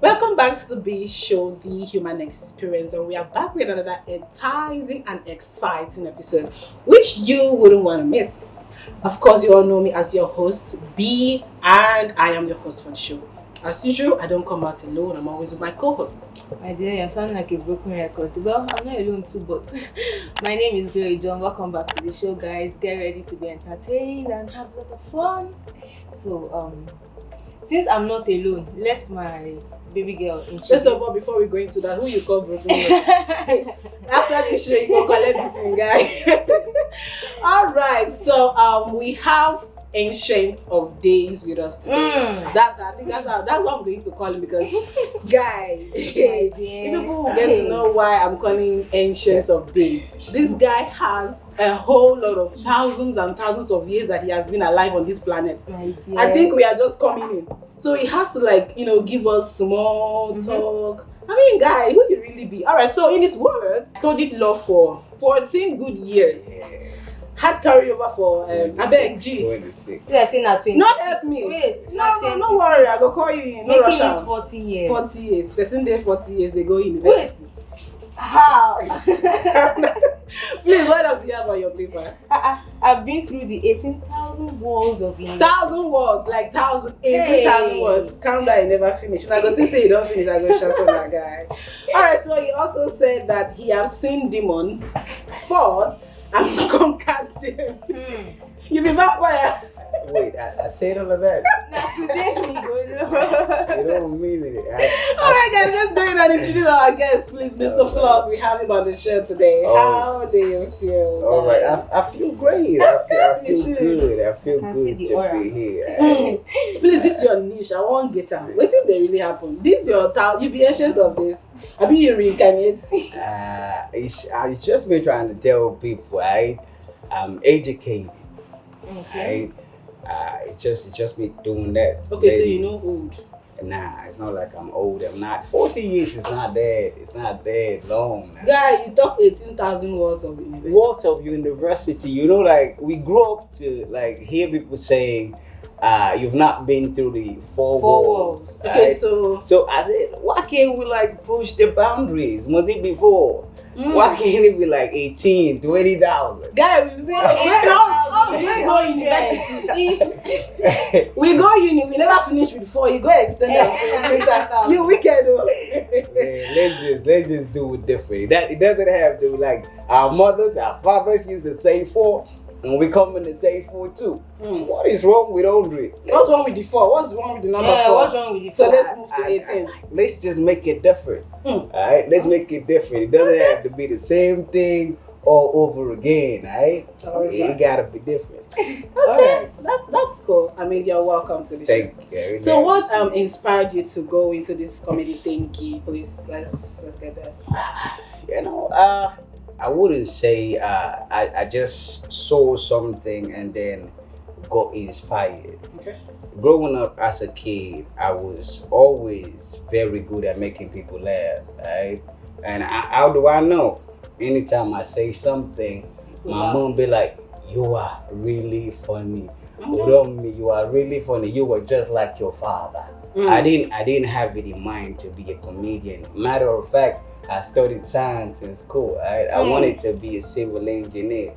Welcome back to the B Show, the human experience, and we are back with another enticing and exciting episode, which you wouldn't want to miss. Of course, you all know me as your host, B, and I am your host for the show. As usual, I don't come out alone, I'm always with my co host. My dear, you sound like a broken record. Well, I'm not alone too, but my name is Glory John. Welcome back to the show, guys. Get ready to be entertained and have a lot of fun. So, since I'm not alone, let my baby girl introduce. First of all, before we go into that, who you call broken record? After this show, you go collect everything, guy. All right, so we have Ancient of Days with us today. That's what I'm going to call him because, guy, if people will get to know why I'm calling Ancient of Days. This guy has a whole lot of thousands and thousands of years that he has been alive on this planet. I think we are just coming in. So he has to give us small talk. I mean, guy, who you really be? All right, so in his words, studied law for 14 good years. Had carryover for I beg G. 26. Yeah, say na 20. Not help me. Wait, No, worry. I go call you in. No rush Making it am. 40 years. 40 years. Person there 40 years. They go university. How? Please, what else do you have on your paper? I've been through the 18,000 walls of English. 1,000 words, like 18,000 words. Count that, you never finish. If I go to say you don't finish, I go shut on that guy. Alright, so he also said that he has seen demons, fought, and conquered them. You be vampire. Wait, I said all of that. Now today we go You don't mean it. Alright guys, let's go in and introduce our guest, please, Mr. Floss. We have him on the show today. How do you feel? All right, I feel great. I You feel should. good. I feel Can see good the to aura. be here. Please, this is your niche. I won't get am. What if they really happen? This is your town. You be ancient of this. I be you reincarnate. I just been trying to tell people, right? I'm educated, Okay. right? It's just me doing that. Okay, so Maybe- you know old. Nah, it's not like I'm old. I'm not. 40 years is not that. It's not that long. Now. Guy, you talk 18,000 words of university. Words of university, like we grew up to hear people saying, you've not been through the four walls. Okay, right? so So I said, why can't we push the boundaries? Was it before? Why can't it be 18, 20,000? guy, we go university. We go uni, we never finish with 4. You go extend that. You wicked though. Man, let's just do it different. It doesn't have to our mothers, our fathers used to say 4. And we come in to say 4 too. What is wrong with Andre? What's wrong with the 4? What's wrong with the number 4? What's wrong with you? So let's move to 18. Let's just make it different. Alright, let's make it different. It doesn't have to be the same thing all over again, alright? It gotta be different. Okay, that's cool. I mean, you're welcome to the show. Thank you. So what inspired you to go into this comedy thingy? Please, let's get there. I wouldn't say I just saw something and then got inspired. Okay. Growing up as a kid, I was always very good at making people laugh, right? And how do I know? Anytime I say something, my mom be like, "You are really funny. Romney, you are really funny. You were just like your father." I didn't have it in mind to be a comedian. Matter of fact, I studied science in school. Right? I wanted to be a civil engineer.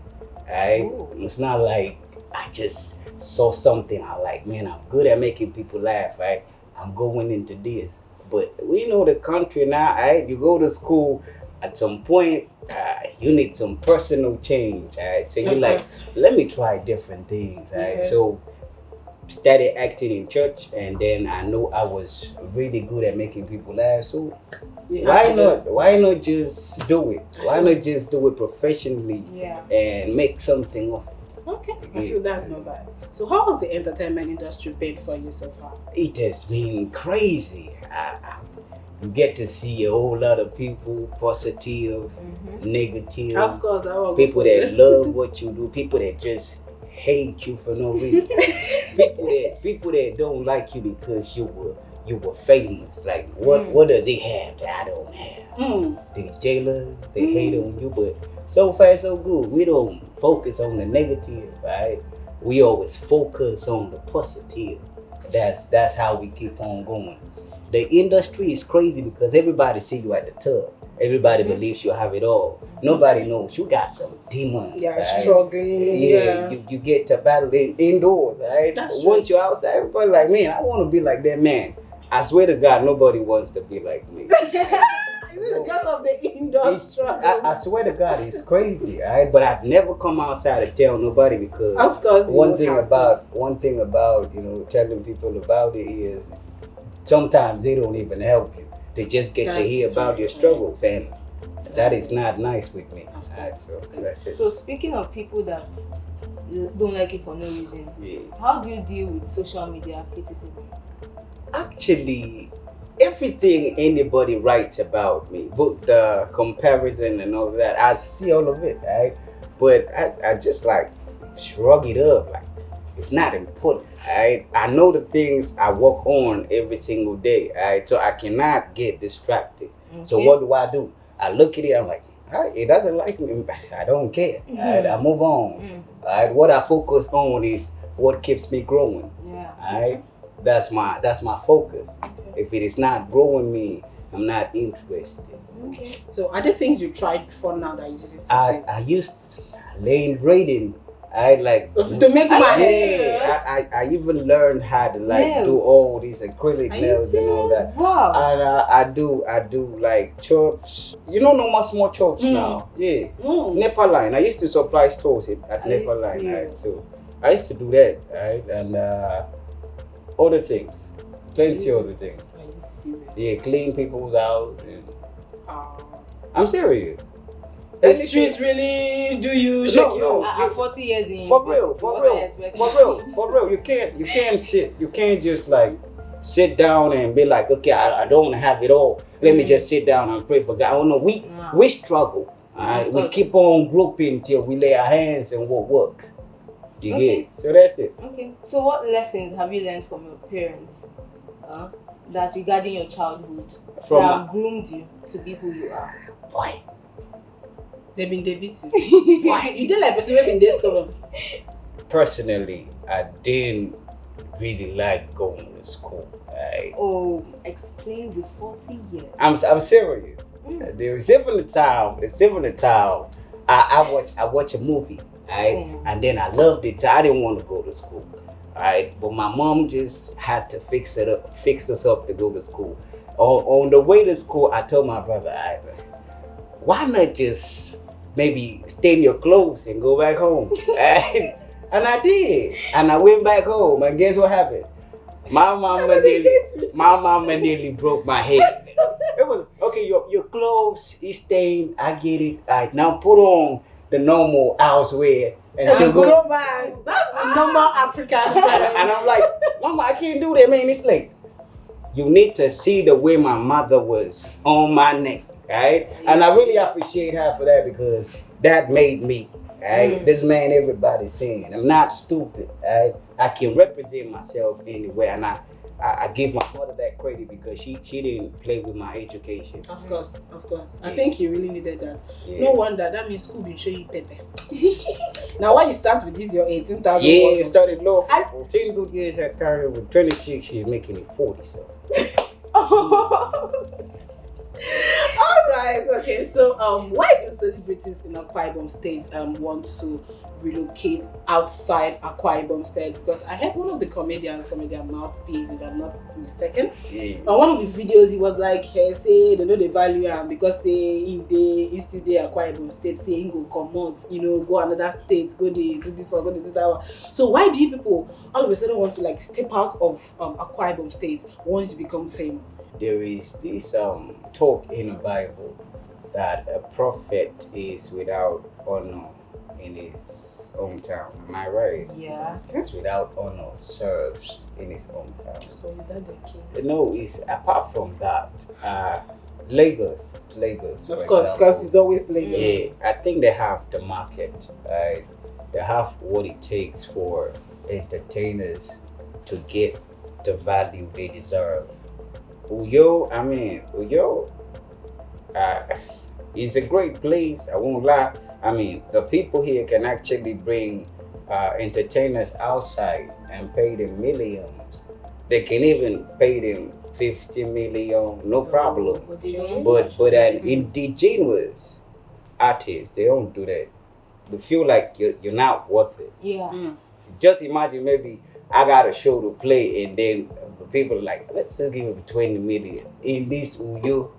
Right? It's not like I just saw something I like. Man, I'm good at making people laugh. Right? I'm going into this. But we know the country now. Right? You go to school. At some point, you need some personal change. Right? So you're like, let me try different things. Right? Okay. So started acting in church, and then I know I was really good at making people laugh. So why not just do it? Why not just do it professionally and make something of it? Okay, I feel that's not bad. So how has the entertainment industry been for you so far? It has been crazy. You get to see a whole lot of people, positive, negative, Of course, I won't people go for that it. love what you do, people that just hate you for no reason, people that don't like you because you were famous. Like what does he have that I don't have? The jailers, they hate on you, but so far so good. We don't focus on the negative, right? We always focus on the positive. that's how we keep on going. The industry is crazy because everybody see you at the top. Everybody believes you have it all. Nobody knows you got some demons. Yeah, right? struggling. Yeah. You get to battle indoors, right? That's But true. once you're outside, everybody like, man, I want to be like that man. I swear to God, nobody wants to be like me. Is it because of the indoor struggle? I swear to God, it's crazy, right? But I've never come outside to tell nobody because Of course, you one would thing have about telling people about it is sometimes they don't even help you. They just get to That's hear about true. your struggles, and that is not nice with me. Of Right, course. so that's it. So speaking of people that don't like you for no reason, Yeah. how do you deal with social media criticism? Actually, everything anybody writes about me, but the comparison and all that, I see all of it, right? But I just like shrug it up, like it's not important, right? I know the things I work on every single day, right? So I cannot get distracted. So Okay. what do? I look at it, I'm like, all right, it doesn't like me, I don't care, right? I move on, right? What I focus on is what keeps me growing. Yeah. Alright, that's my focus. If it is not growing me, I'm not interested. Okay. So, are there things you tried before now that you didn't succeed? I used lane braiding. I like To make my Are you hair. serious? I even learned how to like do Nails. all these acrylic Are you nails and all that. Wow. And I do like church. You know, no more small church now. Yeah, Nepal line. I used to supply stores at Are you Nepal line. Right? serious? So I used to do that, right? And other things, plenty other things. Are you serious? Yeah, clean people's house. And Ah. I'm serious. The streets really do you shake you? no. I'm 40 years in. For real, what for I real, expect. for real. You can't just like sit down and be like, okay, I don't have it all. Let me just sit down and pray for God. Oh no, we struggle. Of We course. keep on groping till we lay our hands and work. You Okay. get it? So that's it. Okay. So what lessons have you learned from your parents that's regarding your childhood From that my, have groomed you to be who you are? boy, They been debating. Why? You did like person wey been dey stubborn. personally, I didn't really like going to school. Right? Oh, explains the 40 years. I'm serious. There's even a time I watch a movie, right? And then I loved it. So I didn't want to go to school, right? But my mom just had to fix us up to go to school. On the way to school, I told my brother, why not just maybe stay in your clothes and go back home? Right? And I did, and I went back home. And guess what happened? My mama nearly broke my head. It was okay. Your clothes is stained. I get it. All right, now put on the normal houseware and still go. Go back. That's the normal African. And I'm like, Mama, I can't do that, man. It's like you need to see the way my mother was on my neck, right? And I really appreciate her for that because that made me. Right? This man, everybody's saying I'm not stupid. Right? I can represent myself anywhere, and I give my mother that credit because she didn't play with my education. Of course. I think you really needed that. Yeah. No wonder that means school been show you pepper. Now why you start with this your 18,000? Yeah, it started low. 14 good years had carried with 26. She's making it 40. So All right. Okay. So, why do celebrities in Akwa Ibom State want to relocate outside Akwa Ibom State? Because I heard one of the comedian Mouthpiece, if I'm not mistaken. yeah. On one of his videos, he was like, "Hey, say they know the value am because say if they still dey Akwa Ibom State, say he go comot, go another state, go do this one, go do that one." So why do you people all of a sudden want to like step out of Akwa Ibom State once you become famous? There is this talk in the Bible that a prophet is without honor in his hometown. Am I right? Yeah. It's without honor serves in his hometown. So is that the key? No, it's apart from that. Lagos. Of for course, example. because it's always Lagos. Yeah, I think they have the market, right? They have what it takes for entertainers to get the value they deserve. Uyo is a great place. I won't lie. I mean, the people here can actually bring entertainers outside and pay them millions they can even pay them 50 million, no problem. But they don't. But an indigenous artist, they don't do that. They feel like you're not worth it. Yeah. Just imagine maybe I got a show to play and then the people are like, let's just give it 20 million in this Uyo.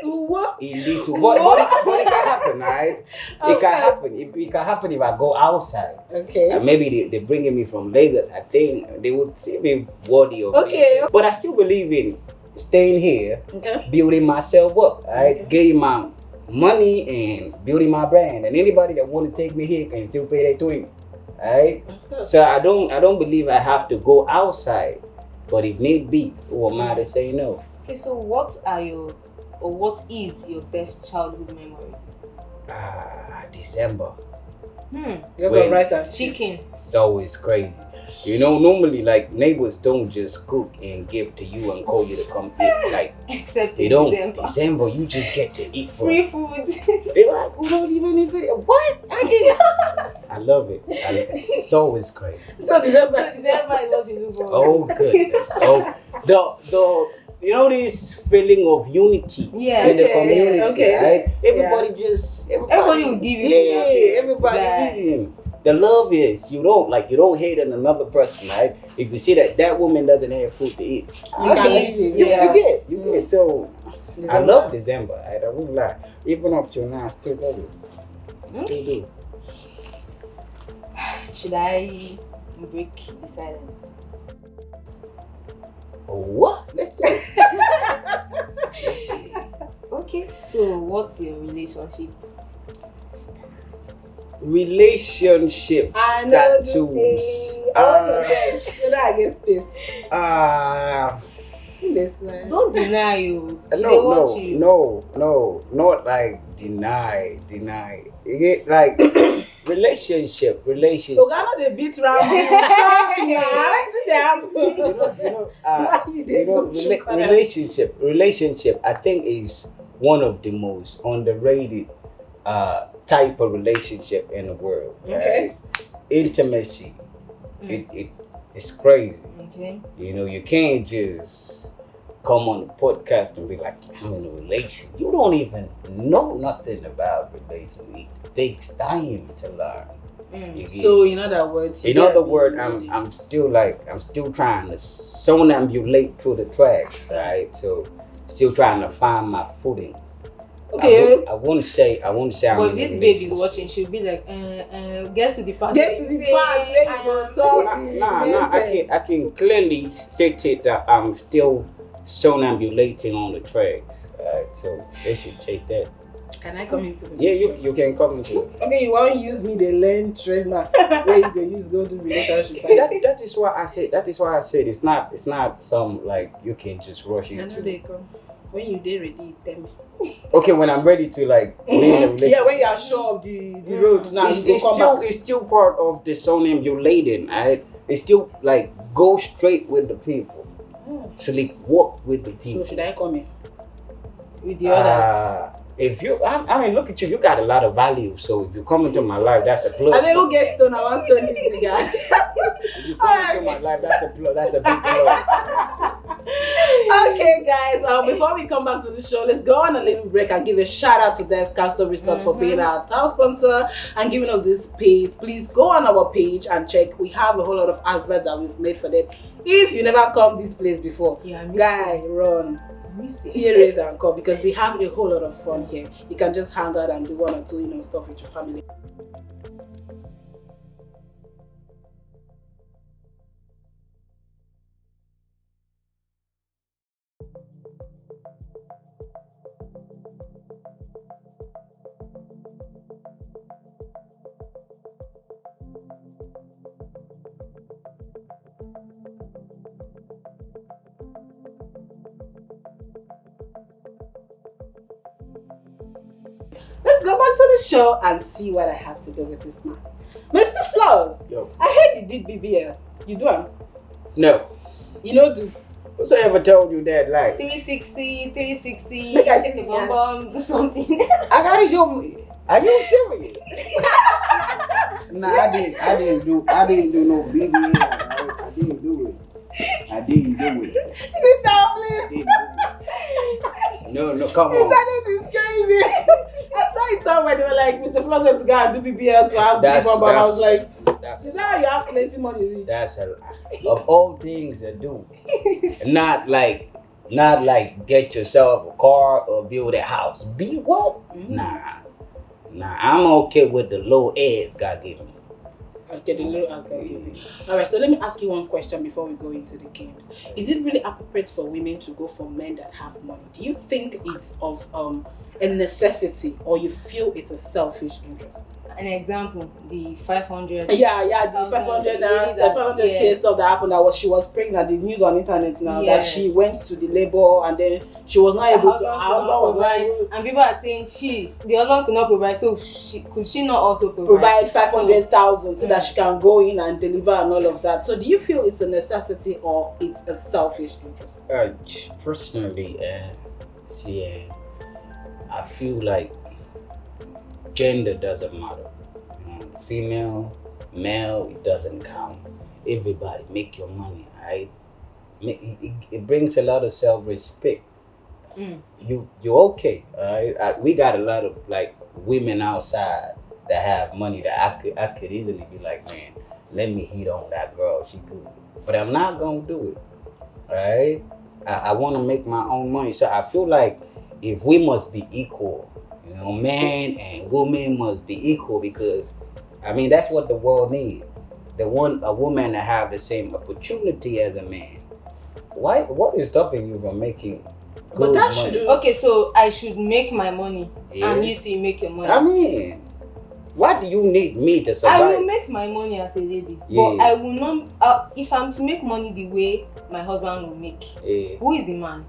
What? In this what it can happen, right? It can happen. It can happen if I go outside. Okay. And maybe they bringing me from Lagos. I think they would see me worthy of Okay. it. But I still believe in staying here, Okay. building myself up, right? Okay. Getting my money and building my brand. And anybody that want to take me here can still pay their 20. Right? Of course. So I don't believe I have to go outside. But if need be, who am I to say no? Okay, so what is your best childhood memory? December. Because When- of rice and stew. Chicken. It's always crazy. You know, normally like neighbors don't just cook and give to you and call you to come eat. Like Except they in don't. December. December, you just get to eat for Free food. They're like, we don't even if it. What? I love it. It's always crazy. So December. December is what you do for. Oh goodness. Oh, the you know this feeling of unity Yeah. in the Okay, community, okay. right? Everybody Everybody will give you Yeah, food. everybody Right. giving. The love is you don't hate on another person, right? If you see that woman doesn't have food to eat, You can leave it. you Yeah. get. So I December. love December. I won't lie. Even up till now, I still love it. Still do. Should I break the silence? What? Let's do it. Okay. So, what's your relationship? Relationship I know status. the thing. Should I get space? This man. Don't deny you. She dey watch you. no, not like deny. You get like relationship. Ghana they beat round. Relationship. I think is one of the most underrated type of relationship in the world. Okay. Right? Intimacy. It's crazy. Okay. You know, you can't just come on the podcast and be like, I'm in a relation. You don't even know nothing about relation. It takes time to learn. You get- So in other words, in other words, I'm still trying to somnambulate through the tracks, right? So still trying to find my footing. okay. I wouldn't say I'm But in a this baby's relationship. watching, she'll be like, get to the part. Get to the Say, part where you I go am- talk. I can clearly state it that I'm still somnambulating on the tracks. So they should take that. Can I come into the Yeah, you can come into it. Okay, you want to use me the learn trainer where you can use go to relationship. That is why I said it's not some like you can just rush I know into. they come. When you dey ready, tell me. Okay, when I'm ready to like be in a relationship. Yeah, when you are sure of the road now, it's, you it's go come still back. it's still part of the somnambulating. It's still like go straight with the people. Sleep walk with the So people. should I come in? with the others. If you, I mean, look at you. You got a lot of value. So if you come into my life, that's a plus. And then who gets stone? I want stone this nigga. If you come into my life, that's a plus. That's a big plus. Okay, guys. Before we come back to the show, let's go on a little break and give a shout out to Des Castle Resort for being our top sponsor and giving us this space. Please go on our page and check. We have a whole lot of adverts that we've made for them. If you never come this place before, Yeah, I miss guy, run. Tears and come because they have a whole lot of fun here. You can just hang out and do one or two, stuff with your family. Let's go back to the show and see what I have to do with this man. Mr. Flowers, Yo. I heard you did BBL. You do am? No. You know do? Who's ever told you that? Like, 360, Make I shake see the the bum do something. I gotta show me. Are you serious? Nah, I didn't do no BBL. I didn't do it. I didn't do it. Sit down, I please. didn't do it. No, come on. Internet is crazy. I saw it somewhere. They were like, Mr. Floss went to go and do BBL to have big bump. I was like, is that how you have plenty money reach? That's of all things to do. Not like get yourself a car or build a house. Be what? Nah. I'm okay with the low ads God gave me. Okay, the little ask okay. Alright, so let me ask you one question before we go into the games. Is it really appropriate for women to go for men that have money? Do you think it's of a necessity, or you feel it's a selfish interest? An example, the 500. Yeah, the 500 500k stuff that happened. She was pregnant. The news on internet now that she went to the labor and then she was not able to. Her husband was provide, and people are saying the husband could not provide, so could she not also provide 500,000 so that she can go in and deliver and all of that. So do you feel it's a necessity or it's a selfish interest? Personally, I feel like gender doesn't matter. Female, male, it doesn't count. Everybody make your money, right? It brings a lot of self-respect. You're okay, alright? We got a lot of like women outside that have money that I could easily be like, man, let me hit on that girl, she good. But I'm not gonna do it, alright? I want to make my own money, so I feel like if we must be equal, man and woman must be equal, because I mean that's what the world needs. They want a woman to have the same opportunity as a man. What is stopping you from making good money? Okay, so I should make my money and you two make your money. I mean, why do you need me to survive? I will make my money as a lady, but I will not. If I'm to make money the way my husband will make, who is the man?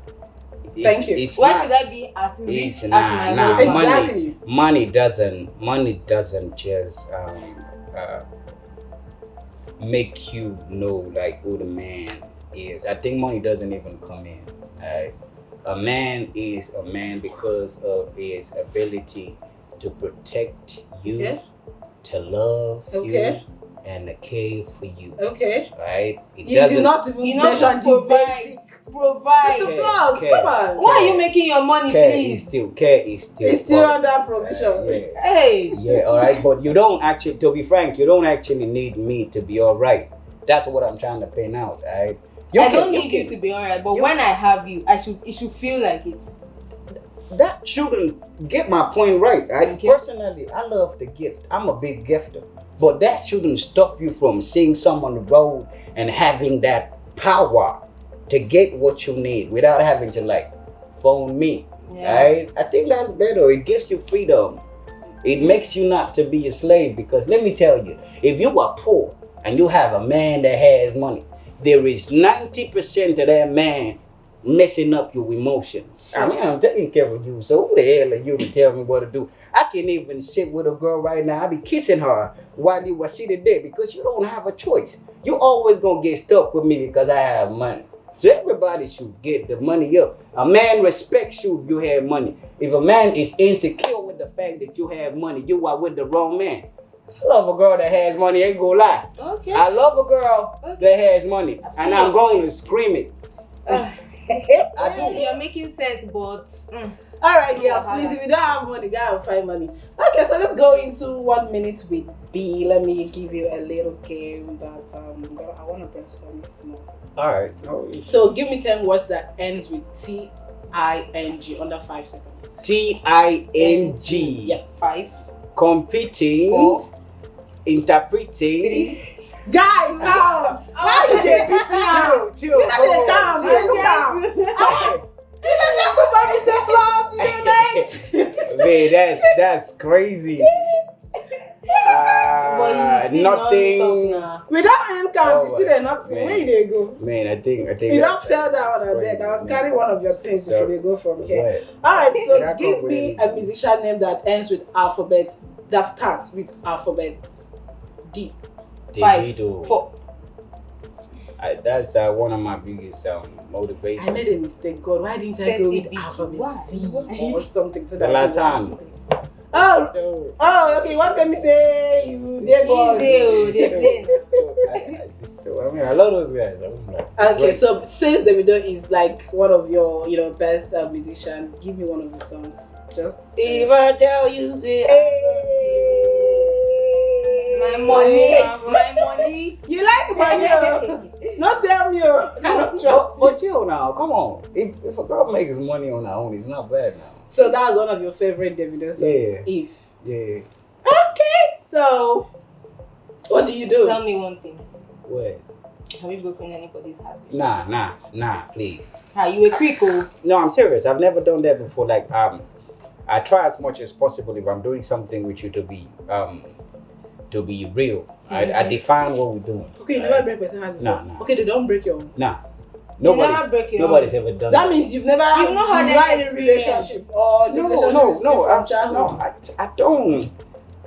Thank you. Why should I be as rich as my husband? Exactly. Money doesn't just make you know like who the man is. I think money doesn't even come in. A man is a man because of his ability to protect you, to love you, and to care for you. Okay. Right? You do not even mention provide. Mr. Floss, come on. Why are you making your money, please? Care is still under provision. Hey. Yeah, alright. But you don't actually, to be frank, you don't actually need me to be alright. That's what I'm trying to paint out, right? I don't need you to be alright, but when I have you, it should feel like it. That shouldn't get my point right. Personally, I love the gift. I'm a big gifter. But that shouldn't stop you from seeing someone on the road and having that power to get what you need without having to like phone me. Right? I think that's better. It gives you freedom. It makes you not to be a slave, because let me tell you, if you are poor and you have a man that has money, there is 90% of that man messing up your emotions. I mean, I'm taking care of you, so who the hell are you to tell me what to do? I can't even sit with a girl right now. I be kissing her while you were sitting there, because you don't have a choice. You always gonna get stuck with me because I have money. So everybody should get the money up. A man respects you if you have money. If a man is insecure with the fact that you have money, you are with the wrong man. I love a girl that has money, ain't gonna lie. Okay. I love a girl that has money, and I'm going to scream it. I do. You're making sense, but alright, girls, please, if you don't have money, guy will find money. Okay, so let's go into 1 minute with B. Let me give you a little game that I want to brainstorm this more. Alright. So give me 10 words that ends with TING under 5 seconds. TING. Yeah. 5. Competing. 4. Interpreting. 3. Guy, count! Why you dey beat you? You know they count. You dey count. You don't get to Mr. Floss. You Man, that's crazy. Nothing. Without him count, you see there nothing. Man. Where they go? Man, I think. You don't fail that one, I beg. I'll carry one of your things if they go from here. Alright, so give me a musician name that ends with alphabet, that starts with alphabet D. 5. 4. That's one of my biggest motivations. I made a mistake, God. Why didn't I go with alphabet Z or something? So that Zlatan. Okay. You want to tell me say you there, God? They This too. I mean, I love those guys. I mean, like, Okay, great. so since Davido is like one of your, best musician, give me one of his songs. Just If I tell you, say, My money. You like money? No sell me. I don't trust you. But chill now, come on. If a girl makes money on her own, it's not bad now. So that's one of your favorite Davido songs. Yeah. If. Yeah. Okay, so what do you do? Tell me one thing. What? Have you broken anybody's heart? Nah, please. You a quick oh. No, I'm serious. I've never done that before. Like, I try as much as possible if I'm doing something with you to be real. I define what we're doing. Okay, you never break person heart before. Nah. Okay, they don't break your own. Nah. never break your Nobody's ever done That means you've never You've not had any any relationship or the relationship is still from childhood. I don't.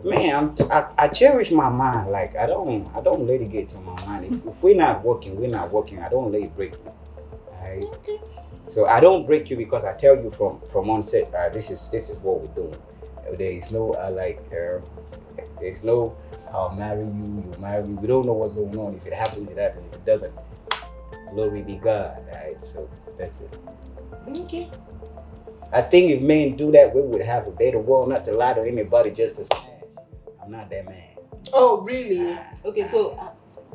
Man, I cherish my mind. Like I don't let it get to my mind. If we're not working, we're not working. I don't let it break me. Right? Okay. So I don't break you because I tell you from onset. This is what we're doing. There is no there's no I'll marry you. You marry me. We don't know what's going on. If it happens, it happens. If it doesn't, glory be God. Right? So that's it. Okay. I think if men do that, we would have a better world. Not to lie to anybody, just to smash. I'm not that man. Oh, really? Okay, so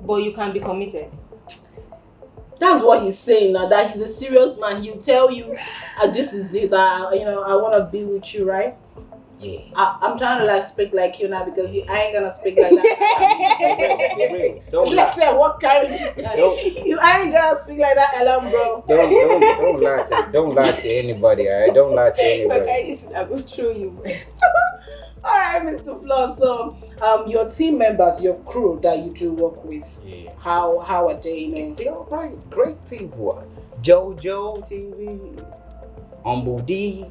but you can be committed. That's what he's saying now. That he's a serious man. He'll tell you, "This is it. I want to be with you, right?" Yeah. I'm trying to like speak like you now because I ain't gonna speak like that. Be real. Don't Let's lie. say what carry this guy. You ain't gonna speak like that, Ellen, bro. Don't lie to anybody. Alright, don't lie to anybody. Okay, listen, I go through you. All right, Mr. Flaw. So, your team members, your crew that you do work with, Yeah. how are they? They all right, great people. Jojo TV, D.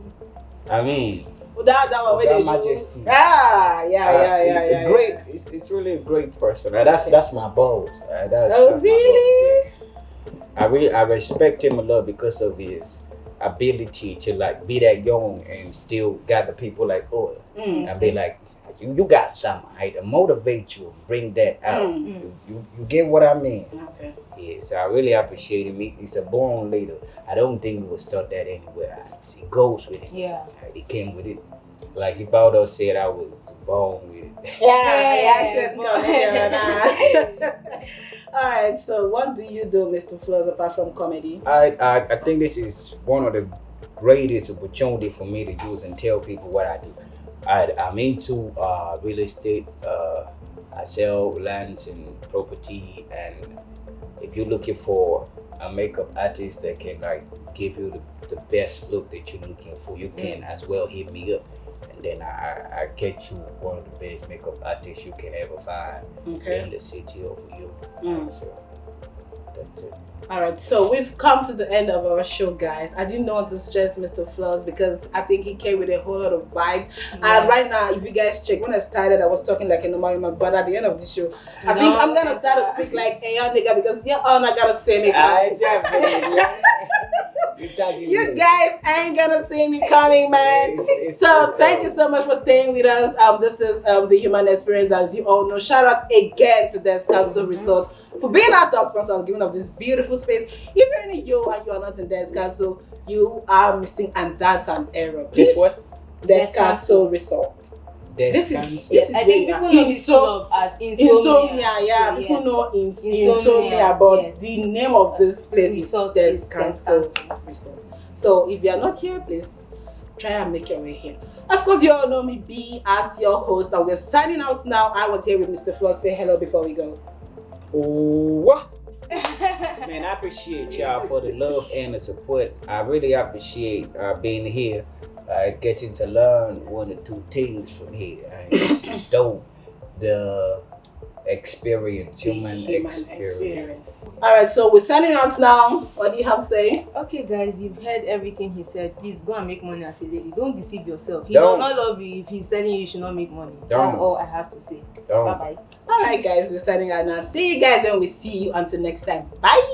I mean, that one where they do. Majesty. Yeah. Great. It's really a great person. That's my boss. That's Oh, my really? boss, yeah. I respect him a lot because of his ability to like be that young and still gather people like us and be like, you got something, right? To motivate you, bring that out. You get what I mean? Okay. Yeah, so I really appreciate him. He's a born leader. I don't think he would start that anywhere. He goes with it. Yeah. He came with it. Like if Baldo said, I was born with it. Yeah, I could come here. All right, so what do you do, Mr. Flores, apart from comedy? I think this is one of the greatest opportunity for me to use and tell people what I do. I'm into real estate. I sell lands and property, and if you're looking for a makeup artist that can like give you the best look that you're looking for, you can as well hit me up, and then I get you one of the best makeup artists you can ever find in the city of you. So that's it. All right, so we've come to the end of our show, guys. I didn't want to stress Mr. Flores because I think he came with a whole lot of vibes. Yeah. And right now, if you guys check, when I started, I was talking like a normal human, but at the end of the show, I think I'm gonna start to speak like a young nigga because you're all not gonna say me coming. You guys ain't gonna see me coming, man. So thank you so much for staying with us. This is the Human Experience, as you all know. Shout out again to Descanso Resort for being our top sponsor and giving up this beautiful space. If you're in you and you are not in Descanso, you are missing, and that's an error. This what? Descanso Resort. This is I think people know this club as insomnia. Yeah, So, people yes. know insomnia, but yes. the name of this place Resort is is Descanso Resort. So if you are not here, please try and make your way here. Of course, you all know me, B, as your host, and we're signing out now. I was here with Mr. Flo. Say hello before we go. Oh, man, I appreciate y'all for the love and the support. I really appreciate being here, getting to learn one or two things from here. It's dope. The experience, human experience. All right, so we're signing out now. What do you have to say? Okay, guys, you've heard everything he said. Please go and make money as a lady. Don't deceive yourself. He Don't. does not love you if he's telling you should not make money. Don't. That's all I have to say. Don't. Bye bye. All right, guys, we're signing out now. See you guys when we see you. Until next time. Bye.